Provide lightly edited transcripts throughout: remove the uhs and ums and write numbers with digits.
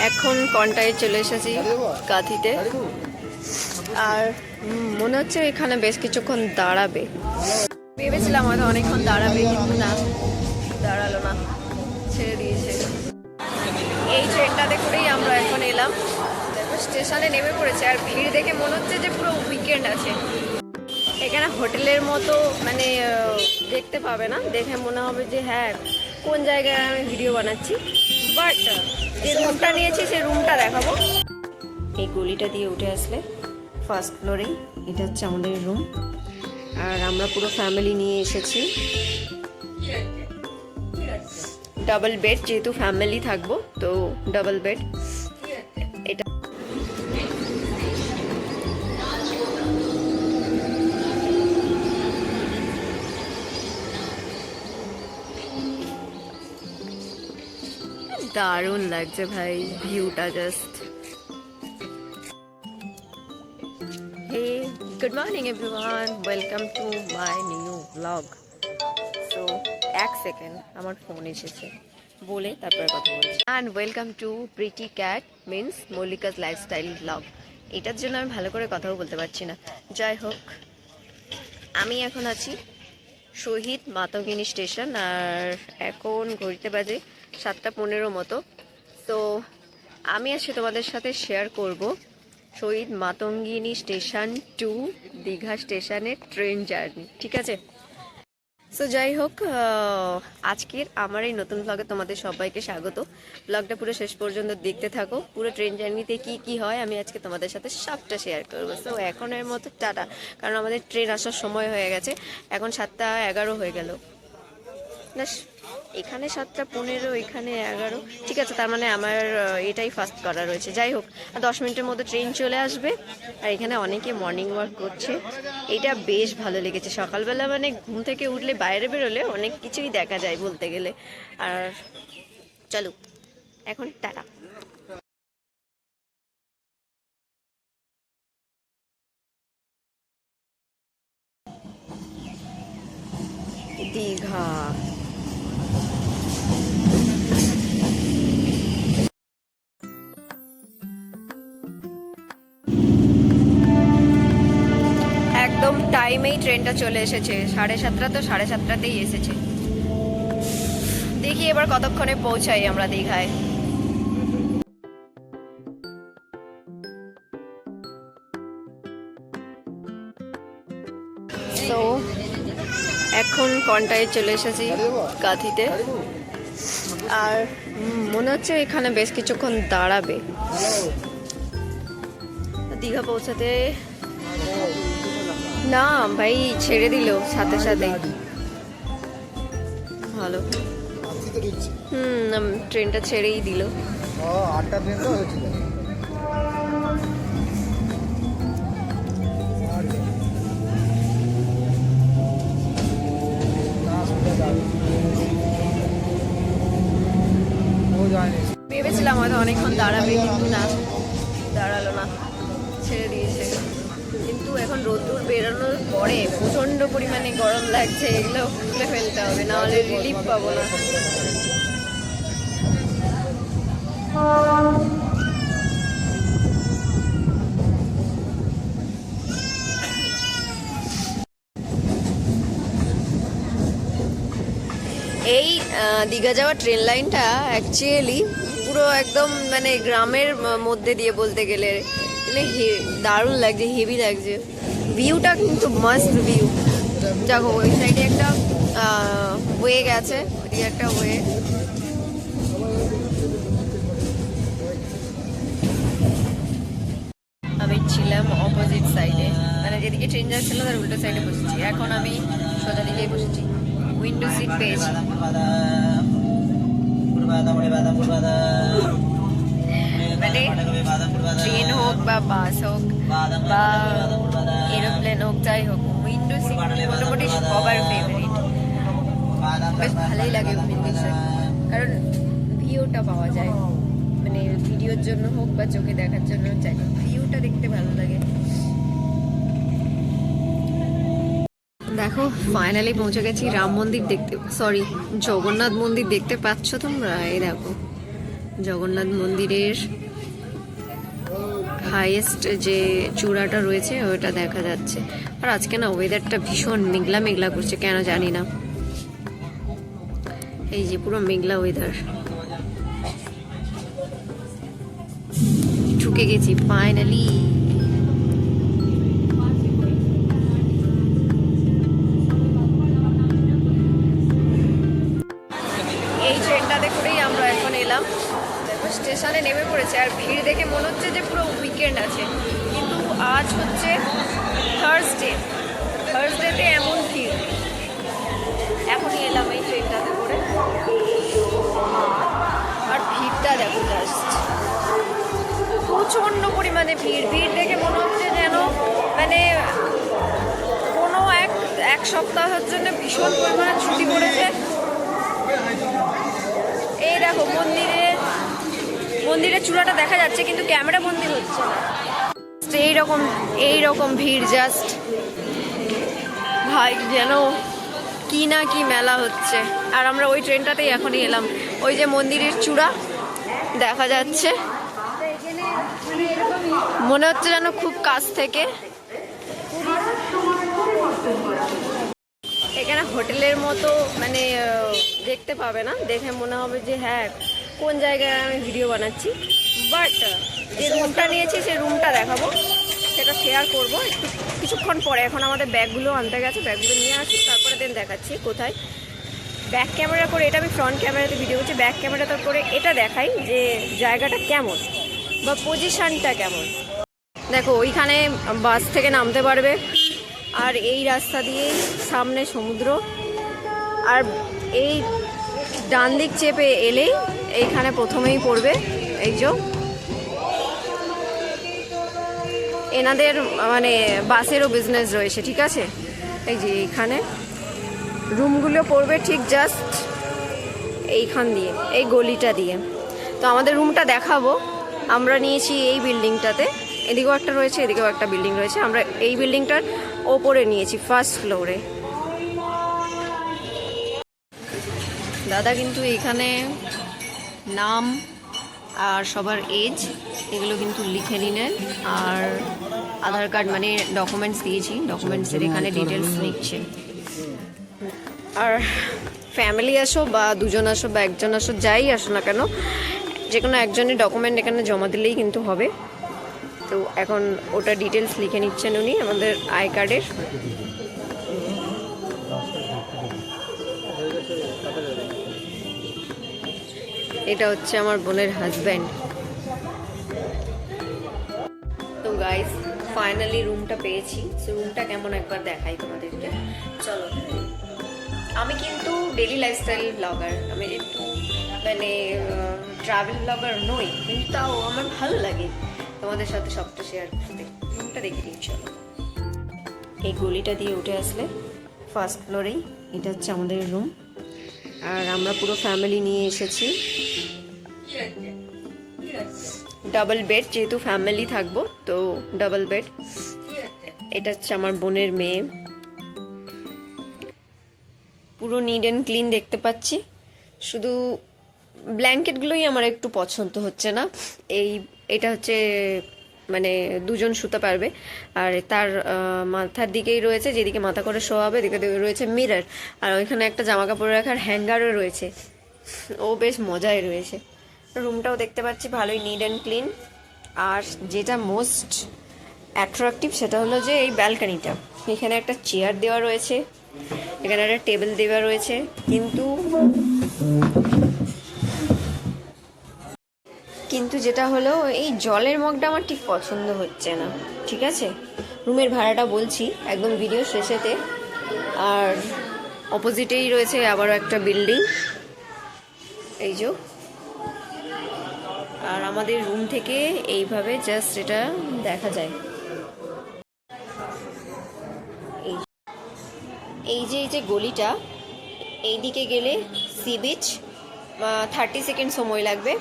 এখন কন্টায় চলে এসেছি কাঁথিতে। আর মনে হচ্ছে এখানে বেশ কিছুক্ষণ দাঁড়াবে। ভেবেছিলাম হয়তো অনেকক্ষণ দাঁড়াবে, কিন্তু না, দাঁড়ালো না, ছেড়ে দিয়েছে। এই ট্রেনটাতে করেই আমরা এখন এলাম। স্টেশনে নেমে পড়েছে, আর ভিড় দেখে মনে হচ্ছে যে পুরো উইকেন্ড আছে এখানে। হোটেলের মতো মানে দেখতে পাবে না, দেখে মনে হবে যে হ্যাঁ কোন জায়গায় আমি ভিডিও বানাচ্ছি। বাট যে রুমটা নিয়েছি সেই রুমটা দেখাবো। এই গলিটা দিয়ে উঠে আসলে ফার্স্ট ফ্লোরেই এটা হচ্ছে আমাদের রুম। আর আমরা পুরো ফ্যামিলি নিয়ে এসেছি। ডাবল বেড, যেহেতু ফ্যামিলি থাকবো তো ডাবল বেড। এটা দারুণ লাগছে ভাই ভিউটা just. Hey good morning everyone, welcome to my new blog. So এক সেকেন্ড, আমার ফোন এসেছে বলে তারপরে কথা বলছি। And welcome to pretty cat means Mallika's lifestyle blog. এটার জন্য আমি ভালো করে কথাও বলতে পারছি না। যাই হোক, আমি এখন আছি শহীদ মাতঙ্গিনী স্টেশন। আর এখন ঘড়িতে বাজে 7:15 মতো। তো আমি আজকে তোমাদের সাথে শেয়ার করব শহীদ মাতঙ্গিনী স্টেশন টু দীঘা স্টেশনের ট্রেন জার্নি, ঠিক আছে? সো যাই হোক, আজকের আমার এই নতুন ব্লগে তোমাদের সবাইকে স্বাগত। ব্লগটা পুরো শেষ পর্যন্ত দেখতে থাকো। পুরো ট্রেন জার্নিতে কি কি হয় আমি আজকে তোমাদের সাথে সবটা শেয়ার করবো। সো এখনের মতো টাটা, কারণ আমাদের ট্রেন আসার সময় হয়ে গেছে। এখন 7:11 হয়ে গেল না, এখানে 7:15, এখানে 11, ঠিক আছে। তার মানে আমার এটাই ফার্স্ট করা রয়েছে। যাই হোক, 10 মিনিটের মধ্যে ট্রেন চলে আসবে। আর এখানে অনেকে মর্নিং ওয়াক করছে, এটা বেশ ভালো লেগেছে। সকালবেলা মানে ঘুম থেকে উঠলে বাইরে বেরোলে অনেক কিছুই দেখা যায় বলতে গেলে। আর চলো এখন টাটা। দীঘা একদম টাইমেই ট্রেনটা চলে এসেছে। 7:30, তো 7:30তেই এসেছে। দেখি এবার কতক্ষণে পৌঁছাই আমরা দীঘায়। তো এখন কন্টায় চলে এসেছি কাঁথিতে। আর মনে হচ্ছে এখানে বেশ কিছুক্ষণ দাঁড়াবে। দীঘা পৌঁছাতে না ভাই, ছেড়ে দিল সাথে সাথে। ভালো, ট্রেনটা ছেড়েই দিল। 8টা ট্রেন তো হয়েছিল। ভেবেছিলাম হয়তো অনেকক্ষণ দাঁড়াবে, কিন্তু না, দাঁড়ালো না, ছেড়ে দিয়েছে। কিন্তু এখন রোদ্দুর বেরোনোর পরে প্রচন্ড পরিমাণে গরম লাগছে। এগুলো খুলে ফেলতে হবে, না হলে রিলিফ পাবো না। এই দীঘা যাওয়ার ট্রেন লাইনটা অ্যাকচুয়ালি পুরো একদম মানে গ্রামের মধ্যে দিয়ে বলতে গেলে। মানে দারুণ লাগছে, হেভি লাগছে। ভিউটা কিন্তু মাস্ট ভিউ। দেখো ওই সাইডে একটা ওয়ে গেছে, ওইদিকে একটা ওয়ে। আমি ছিলাম অপোজিট সাইডে, মানে যেদিকে ট্রেন যাচ্ছিল তার উল্টো সাইডে বসেছি। এখন আমি সোজা দিকেই বসেছি, উইন্ডো সিট পেয়েছি। মানে ট্রেন হোক বা বাস হোক বা এরোপ্লেন হোক, যাই হোক, উইন্ডো সিট মোটামুটি সবার ফেভারিট। বেশ ভালোই লাগে উইন্ডো সিট, কারণ ভিউটা পাওয়া যায়। মানে ভিডিওর জন্য হোক বা চোখে দেখার জন্য, চাই ভিউটা দেখতে ভালো লাগে। দেখো ফাইনালি পৌঁছে গেছি রাম মন্দির দেখতে, সরি জগন্নাথ মন্দির দেখতে পাচ্ছ তোমরা? এই দেখো জগন্নাথ মন্দিরের হাইয়েস্ট যে চূড়াটা রয়েছে ওটা দেখা যাচ্ছে। আর আজকে না ওয়েদারটা ভীষণ মেঘলা মেঘলা করছে, কেন জানি না। এই যে পুরো মেঘলা ওয়েদার। ঢুকে গেছি ফাইনালি। এই ট্রেনটাতে করেই আমরা এখন এলাম, স্টেশনে নেমে পড়েছে। আর ভিড় দেখে মনে হচ্ছে যে পুরো উইকেন্ড আছে, কিন্তু আজ হচ্ছে থার্সডেতে এমন ভিড়। এখনই এলাম এই ট্রেনটাতে করে, আর ভিড়টা দেখো জাস্ট প্রচণ্ড পরিমাণে ভিড়। ভিড় দেখে মনে হচ্ছে যেন মানে কোনো এক সপ্তাহের জন্য ভীষণ পরিমাণে ছুটি পড়েছে। এই দেখো মন্দিরের চূড়াটা দেখা যাচ্ছে, কিন্তু ক্যামেরা বন্দি হচ্ছে না। এইরকম ভিড় জাস্ট ভাই, যেন কি না কি মেলা হচ্ছে। আর আমরা ওই ট্রেনটাতেই এখনই এলাম। ওই যে মন্দিরের চূড়া দেখা যাচ্ছে, মনে হচ্ছে যেন খুব কাছ থেকে। এখানে হোটেলের মতো মানে দেখতে পাবে না, দেখে মনে হবে যে হ্যাঁ কোন জায়গায় আমি ভিডিও বানাচ্ছি। বাট যে রুমটা নিয়েছি সেই রুমটা দেখাবো, সেটা শেয়ার করবো একটু কিছুক্ষণ পরে। এখন আমাদের ব্যাগগুলো আনতে গেছে, ব্যাগগুলো নিয়ে আসি, তারপরে দেন দেখাচ্ছি কোথায়। ব্যাক ক্যামেরা করে, এটা আমি ফ্রন্ট ক্যামেরাতে ভিডিও করছি, ব্যাক ক্যামেরাতে করে এটা দেখাই যে জায়গাটা কেমন বা পজিশানটা কেমন। দেখো ওইখানে বাস থেকে নামতে পারবে, আর এই রাস্তা দিয়েই সামনে সমুদ্র। আর এই ডান দিক চেপে এলেই এইখানে প্রথমেই পড়বে এই যে এনাদের মানে বাসেরও বিজনেস রয়েছে, ঠিক আছে। এই যে এইখানে রুমগুলো পড়বে ঠিক জাস্ট এইখান দিয়ে, এই গলিটা দিয়ে। তো আমাদের রুমটা দেখাবো। আমরা নিয়েছি এই বিল্ডিংটাতে, এদিকেও একটা রয়েছে, এদিকেও একটা বিল্ডিং রয়েছে। আমরা এই বিল্ডিংটার ওপরে নিয়েছি, ফার্স্ট ফ্লোরে। দাদা কিন্তু এখানে নাম আর সবার এজ এগুলো কিন্তু লিখে নিলেন, আর আধার কার্ড মানে ডকুমেন্টস দিয়েছি, ডকুমেন্টসের এখানে ডিটেলস লিখছে। আর ফ্যামিলি আসো বা দুজন আসো বা একজন আসো, যাই আসো না কেন, যে কোনো একজনের ডকুমেন্ট এখানে জমা দিলেই কিন্তু হবে। তো এখন ওটা ডিটেলস লিখে নিচ্ছেন উনি আমাদের আই কার্ডের। এটা হচ্ছে আমার বোনের হাজব্যান্ড। তো গাইস ফাইনালি রুমটা পেয়েছি। সো রুমটা কেমন একবার দেখাই তোমাদেরকে, চলো। আমি কিন্তু ডেলি লাইফস্টাইল ব্লগার, আমি একটু মানে ট্রাভেল ব্লগার নই, কিন্তু তাও আমার ভালো লাগে তোমাদের সাথে সবটা শেয়ার করতে। রুমটা দেখে দিই চলো। এই গলিটা দিয়ে উঠে আসলে ফার্স্ট ফ্লোরেই এটা হচ্ছে আমাদের রুম। আর আমরা পুরো ফ্যামিলি নিয়ে এসেছি, ডাবল বেড, যেহেতু ফ্যামিলি থাকবো তো ডাবল বেড। এটা হচ্ছে আমার বোনের মেয়ে, পুরো নিট অ্যান্ড ক্লিন দেখতে পাচ্ছি। শুধু ব্ল্যাঙ্কেটগুলোই আমার একটু পছন্দ হচ্ছে না। এটা হচ্ছে মানে দুজন শুতে পারবে, আর তার মাথার দিকেই রয়েছে, যেদিকে মাথা করে শোয়া হবে এদিকে রয়েছে মিরর, আর ওইখানে একটা জামা কাপড় রাখার হ্যাঙ্গারও রয়েছে। ও বেশ মজায় রয়েছে। রুমটাও দেখতে পাচ্ছি ভালোই নিট অ্যান্ড ক্লিন। আর যেটা মোস্ট অ্যাট্রাকটিভ সেটা হলো যে এই ব্যালকানিটা, এখানে একটা চেয়ার দেওয়া রয়েছে, এখানে একটা টেবিল দেওয়া রয়েছে, কিন্তু যেটা হলো এই জলের মগটা আমার ঠিক পছন্দ হচ্ছে না, ঠিক আছে। রুমের ভাড়াটা বলছি একদম ভিডিও শেষেতে। আর অপোজিটেই রয়েছে আবারও একটা বিল্ডিং, এই যে। আর আমাদের রুম থেকে এইভাবে জাস্ট এটা দেখা যায়। এই যে গলিটা, এই দিকে গেলে সি বিচ, 30 সেকেন্ড সময় লাগবে।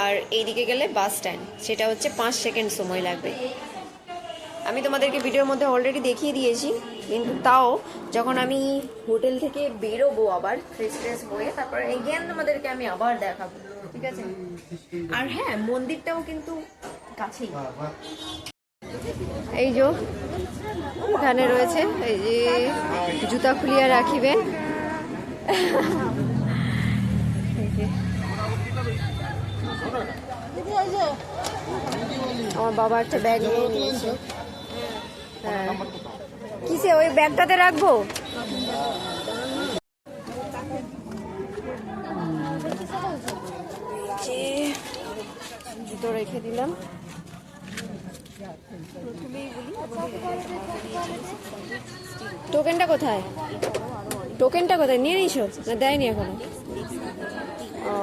আর এইদিকে গেলে বাস স্ট্যান্ড, সেটা হচ্ছে 5 সেকেন্ড সময় লাগবে। আমি তোমাদেরকে ভিডিওর মধ্যে অলরেডি দেখিয়ে দিয়েছি, কিন্তু তাও যখন আমি হোটেল থেকে বেরোবো আবার ফ্রেশ ফ্রেশ হয়ে, তারপর এগেন তোমাদেরকে আমি আবার দেখাবো, ঠিক আছে? আর হ্যাঁ, মন্দিরটাও কিন্তু কাছেই। এই যে এখানে রয়েছে, এই যে জুতা খুলিয়া রাখিবে। আমার বাবা একটা ব্যাগ নিয়ে নিয়েছে। হ্যাঁ, কিসে ওই ব্যাগটাতে রাখবো? জুতো রেখে দিলাম। টোকেনটা কোথায়? টোকেনটা কোথায় নিয়ে নিছো না দেয়নি এখনো? ও